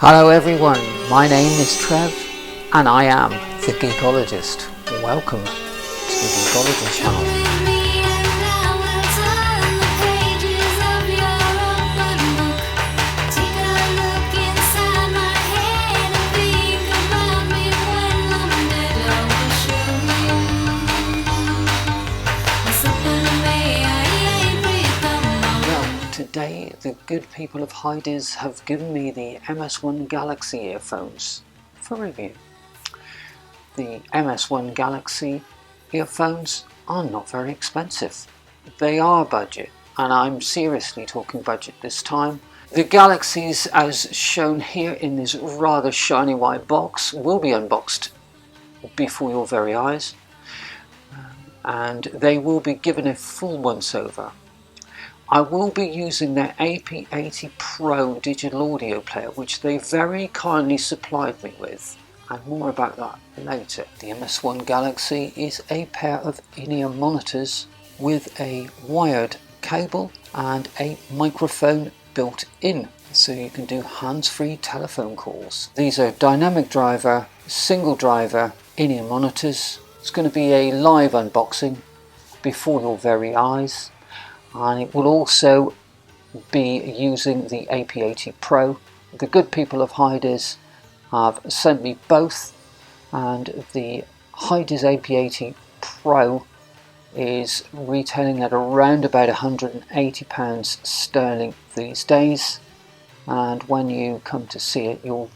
Hello everyone, my name is Trev and I am the Geekologist. Welcome to the Geekology channel. Today, the good people of Hidizs have given me the MS1 Galaxy earphones for review. The MS1 Galaxy earphones are not very expensive. They are budget, and I'm seriously talking budget this time. The Galaxies, as shown here in this rather shiny white box, will be unboxed before your very eyes, and they will be given a full once over. I will be using their AP80 Pro digital audio player, which they very kindly supplied me with, and more about that later. The MS1 Galaxy is a pair of IEM monitors with a wired cable and a microphone built in, so you can do hands-free telephone calls. These are dynamic driver, single driver IEM monitors. It's going to be a live unboxing before your very eyes. And it will also be using the AP80 Pro. The good people of Hidizs have sent me both, and the Hidizs AP80 Pro is retailing at around about £180 sterling these days, and when you come to see it you'll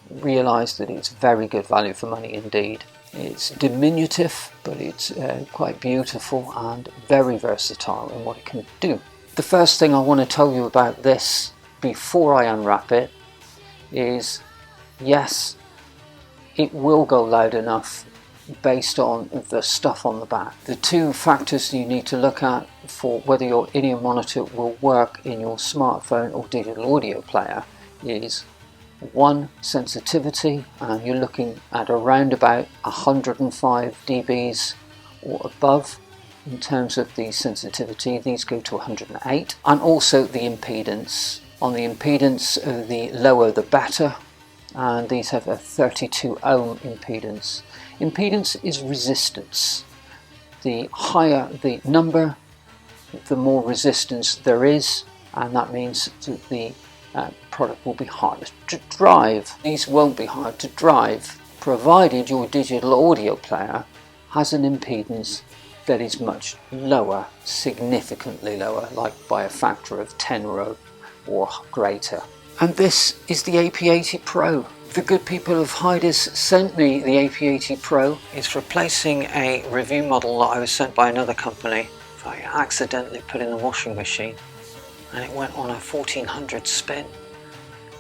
realise that it's very good value for money indeed. It's diminutive, but it's quite beautiful and very versatile in what it can do. The first thing I want to tell you about this before I unwrap it is, yes, it will go loud enough based on the stuff on the back. The two factors you need to look at for whether your IEM monitor will work in your smartphone or digital audio player is one, sensitivity, and you're looking at around about 105 dBs or above in terms of the sensitivity. These go to 108, and also the impedance. On the impedance, the lower the better, and these have a 32 ohm impedance. Impedance is resistance. The higher the number, the more resistance there is, and that means that the product will be harder to drive. These won't be hard to drive, provided your digital audio player has an impedance that is much lower, significantly lower, like by a factor of 10 or greater. And this is the AP80 Pro. The good people of Hidizs sent me the AP80 Pro. It's replacing a review model that I was sent by another company. I accidentally put in the washing machine, and it went on a 1400 spin,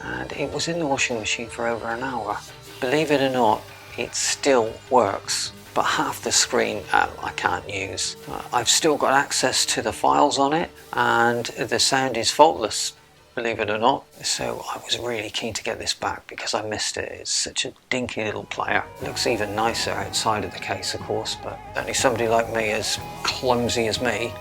and it was in the washing machine for over an hour. Believe it or not, it still works, but half the screen I can't use. I've still got access to the files on it, and the sound is faultless, believe it or not. So I was really keen to get this back because I missed it. It's such a dinky little player. It looks even nicer outside of the case, of course, but only somebody like me, as clumsy as me,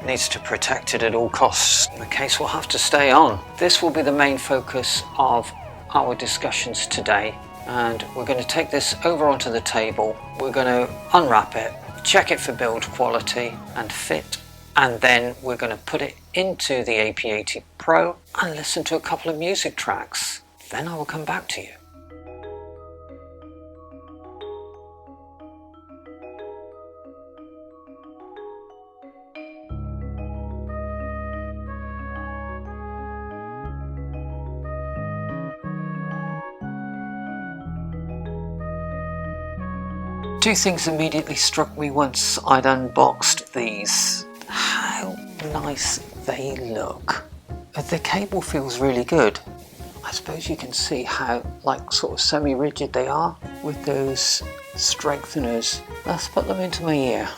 needs to protect it at all costs. The case will have to stay on. This will be the main focus of our discussions today, and we're going to take this over onto the table. We're going to unwrap it, check it for build quality and fit, and then we're going to put it into the AP80 Pro and listen to a couple of music tracks. Then I will come back to you. Two things immediately struck me once I'd unboxed these. How nice they look. The cable feels really good. I suppose you can see how sort of semi-rigid they are with those strengtheners. Let's put them into my ear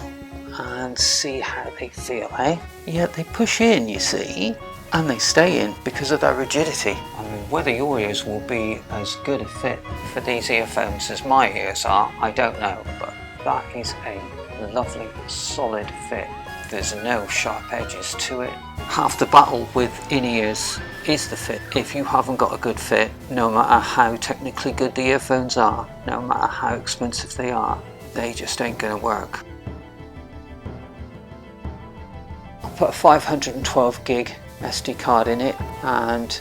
and see how they feel, eh? Yeah, they push in, you see, and they stay in because of their rigidity. I mean, whether your ears will be as good a fit for these earphones as my ears are, I don't know, but that is a lovely solid fit. There's no sharp edges to it. Half the battle with in-ears is the fit. If you haven't got a good fit, no matter how technically good the earphones are, no matter how expensive they are, they just ain't gonna work. I put a 512 gig SD card in it, and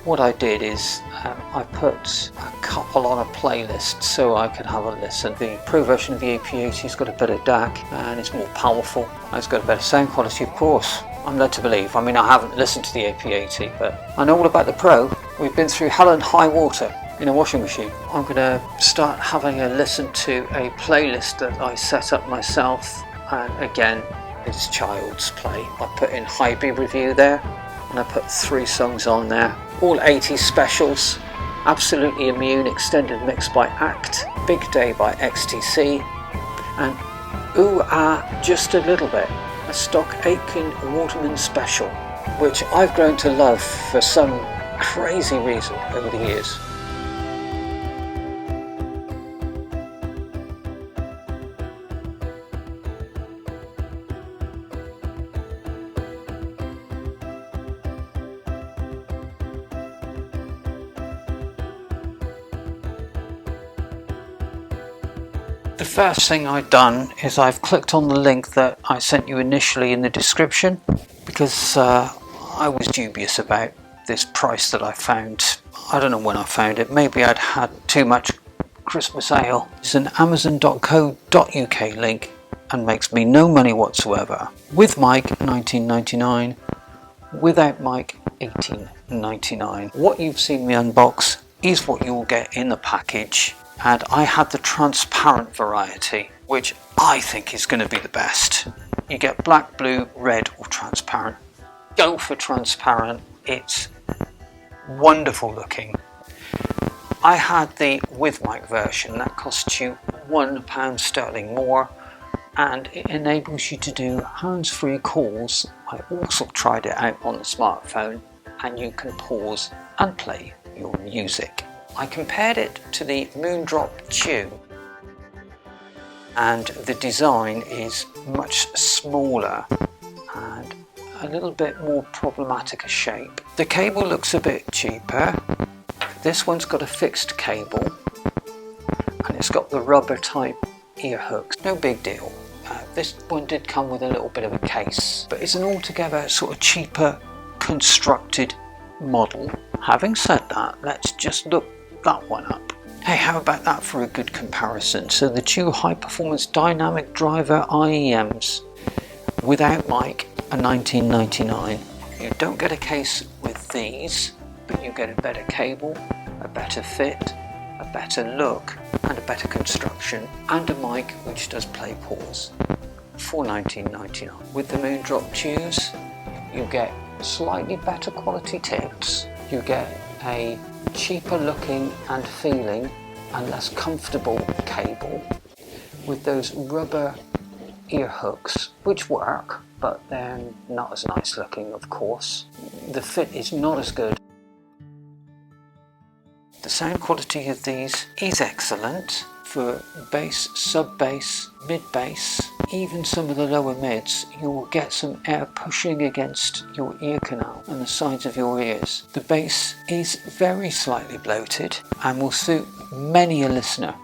what I did is I put a couple on a playlist so I could have a listen. The Pro version of the AP80's got a better DAC and it's more powerful, and it's got a better sound quality, of course. I'm led to believe. I mean, I haven't listened to the AP80, but I know all about the Pro. We've been through hell and high water in a washing machine. I'm going to start having a listen to a playlist that I set up myself, and again, it's child's play. I put in Hidisz review there, and I put 3 songs on there. All 80s specials. Absolutely Immune extended mix by Act, Big Day by XTC, and Ooh Ah Just a Little Bit, a stock Aitken Waterman special, which I've grown to love for some crazy reason over the years. The first thing I've done is I've clicked on the link that I sent you initially in the description, because I was dubious about this price that I found. I don't know when I found it. Maybe I'd had too much Christmas ale. It's an amazon.co.uk link and makes me no money whatsoever. With mic, $19.99. Without mic, $18.99. What you've seen me unbox is what you'll get in the package. And I had the transparent variety, which I think is going to be the best. You get black, blue, red or transparent. Go for transparent. It's wonderful looking. I had the with mic version. That costs you £1 sterling more, and it enables you to do hands-free calls. I also tried it out on the smartphone, and you can pause and play your music. I compared it to the Moondrop Chu, and the design is much smaller and a little bit more problematic a shape. The cable looks a bit cheaper. This one's got a fixed cable and it's got the rubber type ear hooks. No big deal. This one did come with a little bit of a case, but it's an altogether sort of cheaper constructed model. Having said that, let's just look that one up. Hey, how about that for a good comparison? So the Chu High Performance Dynamic Driver IEMs without mic are $19.99. You don't get a case with these, but you get a better cable, a better fit, a better look and a better construction, and a mic which does play pause for $19.99. With the Moondrop Chus, you get slightly better quality tips, you get a cheaper looking and feeling and less comfortable cable with those rubber ear hooks, which work, but they're not as nice looking, of course. The fit is not as good. The sound quality of these is excellent for bass, sub-bass, mid-bass, even some of the lower mids. You will get some air pushing against your ear canal and the sides of your ears. The bass is very slightly bloated and will suit many a listener,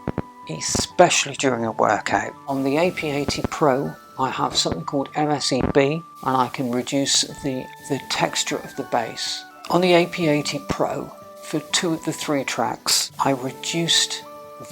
especially during a workout. On the AP80 Pro, I have something called MSEB, and I can reduce the texture of the bass. On the AP80 Pro, for 2 of the 3 tracks, I reduced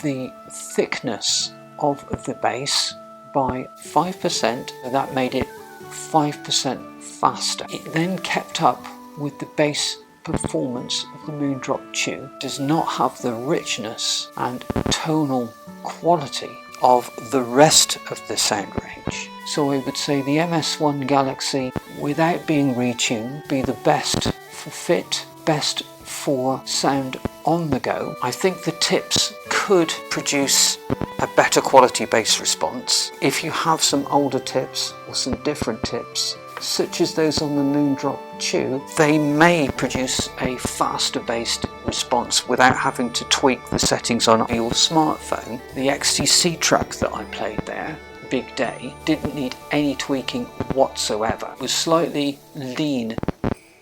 the thickness of the bass by 5%. That made it 5% faster. It then kept up with the bass performance of the Moondrop Chu. Does not have the richness and tonal quality of the rest of the sound range. So I would say the MS1 Galaxy, without being retuned, be the best for fit, best for sound on the go. I think the tips could produce a better quality bass response. If you have some older tips or some different tips, such as those on the Moondrop Chu, they may produce a faster bass response without having to tweak the settings on your smartphone. The XTC track that I played there big day, didn't need any tweaking whatsoever. It was slightly lean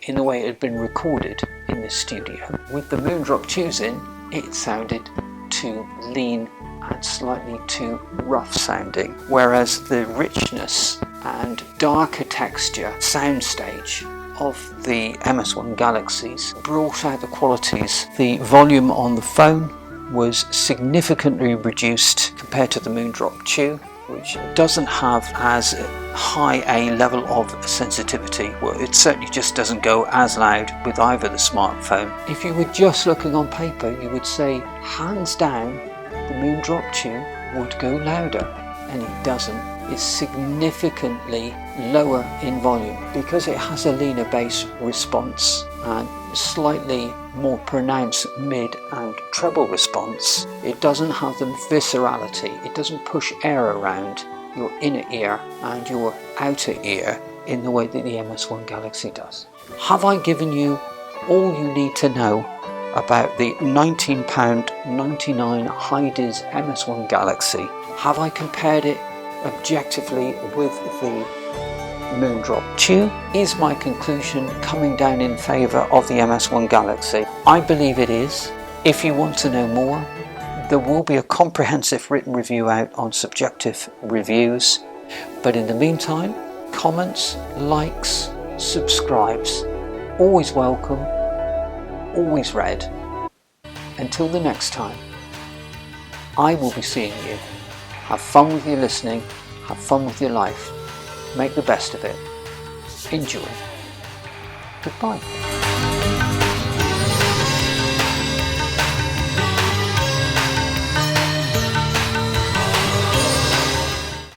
in the way it had been recorded in this studio. With the Moondrop Chus in, it sounded too lean and slightly too rough sounding, whereas the richness and darker texture soundstage of the MS1 Galaxies brought out the qualities. The volume on the phone was significantly reduced compared to the Moondrop Chu, which doesn't have as high a level of sensitivity. Well, it certainly just doesn't go as loud with either the smartphone. If you were just looking on paper, you would say hands down the Moondrop Chu would go louder, and it doesn't. It's significantly lower in volume because it has a leaner bass response and slightly more pronounced mid and treble response. It doesn't have the viscerality. It doesn't push air around your inner ear and your outer ear in the way that the MS1 Galaxy does. Have I given you all you need to know about the £19.99 Hidisz MS1 Galaxy? Have I compared it objectively with the Moondrop Chu? Is my conclusion coming down in favour of the MS1 Galaxy? I believe it is. If you want to know more, there will be a comprehensive written review out on Subjective Reviews. But in the meantime, comments, likes, subscribes, always welcome, always read. Until the next time, I will be seeing you. Have fun with your listening, have fun with your life, make the best of it, enjoy. Goodbye.